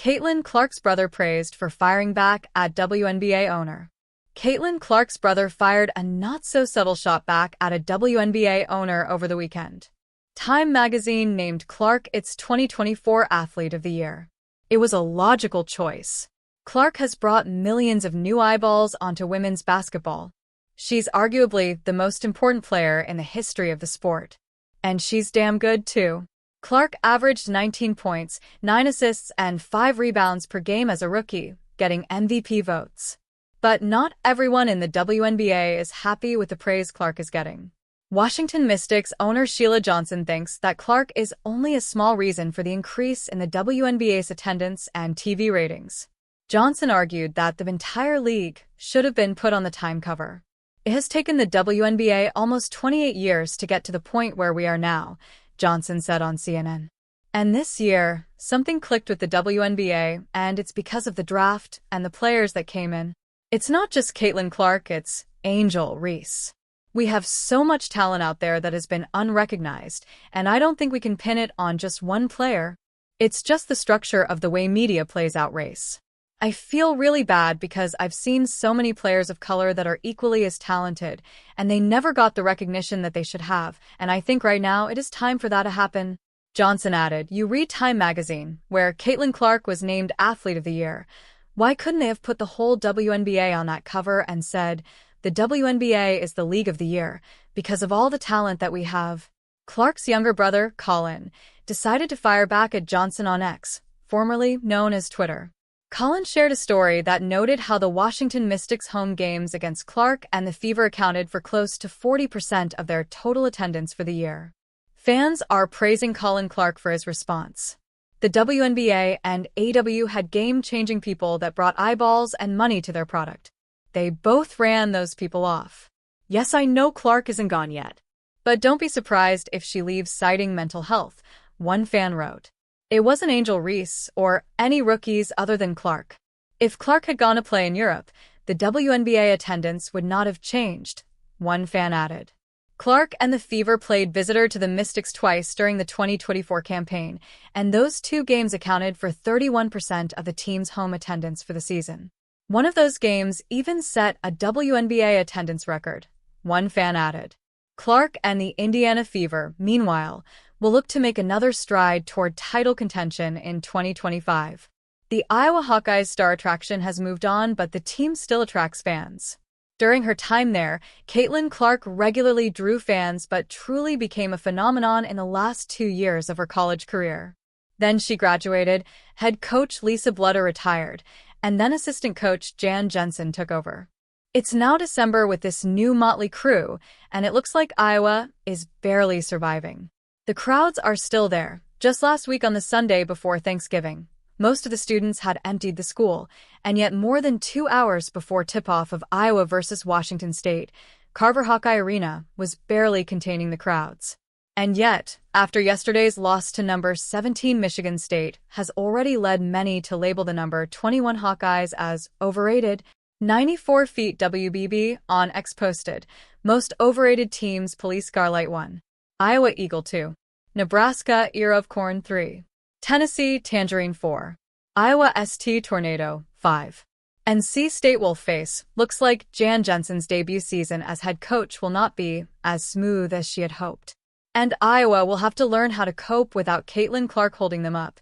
Caitlin Clark's brother praised for firing back at WNBA owner. Caitlin Clark's brother fired a not-so-subtle shot back at a WNBA owner over the weekend. Time magazine named Clark its 2024 Athlete of the Year. It was a logical choice. Clark has brought millions of new eyeballs onto women's basketball. She's arguably the most important player in the history of the sport. And she's damn good, too. Clark averaged 19 points, 9 assists, and 5 rebounds per game as a rookie, getting MVP votes. But not everyone in the WNBA is happy with the praise Clark is getting. Washington Mystics owner Sheila Johnson thinks that Clark is only a small reason for the increase in the WNBA's attendance and TV ratings. Johnson argued that the entire league should have been put on the Time cover. It has taken the WNBA almost 28 years to get to the point where we are now, Johnson said on CNN. And this year, something clicked with the WNBA, and it's because of the draft and the players that came in. It's not just Caitlin Clark, it's Angel Reese. We have so much talent out there that has been unrecognized, and I don't think we can pin it on just one player. It's just the structure of the way media plays out race. I feel really bad because I've seen so many players of color that are equally as talented, and they never got the recognition that they should have, and I think right now it is time for that to happen. Johnson added, "You read Time magazine, where Caitlin Clark was named Athlete of the Year. Why couldn't they have put the whole WNBA on that cover and said, the WNBA is the League of the Year, because of all the talent that we have?" Clark's younger brother, Colin, decided to fire back at Johnson on X, formerly known as Twitter. Colin shared a story that noted how the Washington Mystics' home games against Clark and the Fever accounted for close to 40% of their total attendance for the year. Fans are praising Colin Clark for his response. The WNBA and AW had game-changing people that brought eyeballs and money to their product. They both ran those people off. Yes, I know Clark isn't gone yet. But don't be surprised if she leaves citing mental health, one fan wrote. It wasn't Angel Reese or any rookies other than Clark. If Clark had gone to play in Europe, the WNBA attendance would not have changed, one fan added. Clark and the Fever played visitor to the Mystics twice during the 2024 campaign, and those two games accounted for 31% of the team's home attendance for the season. One of those games even set a WNBA attendance record, one fan added. Clark and the Indiana Fever, meanwhile, will look to make another stride toward title contention in 2025. The Iowa Hawkeyes star attraction has moved on, but the team still attracts fans. During her time there, Caitlin Clark regularly drew fans but truly became a phenomenon in the last 2 years of her college career. Then she graduated, head coach Lisa Bludder retired, and then assistant coach Jan Jensen took over. It's now December with this new motley crew, and it looks like Iowa is barely surviving. The crowds are still there. Just last week on the Sunday before Thanksgiving, most of the students had emptied the school, and yet more than 2 hours before tip-off of Iowa versus Washington State, Carver Hawkeye Arena was barely containing the crowds. And yet, after yesterday's loss to number 17 Michigan State has already led many to label the number 21 Hawkeyes as overrated, 94 feet WBB on X posted, most overrated teams Police Scarlet 1. Iowa Eagle 2. Nebraska Ear of Corn 3. Tennessee Tangerine 4. Iowa ST Tornado 5. NC State Wolf Face. Looks like Jan Jensen's debut season as head coach will not be as smooth as she had hoped. And Iowa will have to learn how to cope without Caitlin Clark holding them up,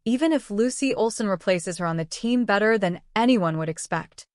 even if Lucy Olson replaces her on the team better than anyone would expect.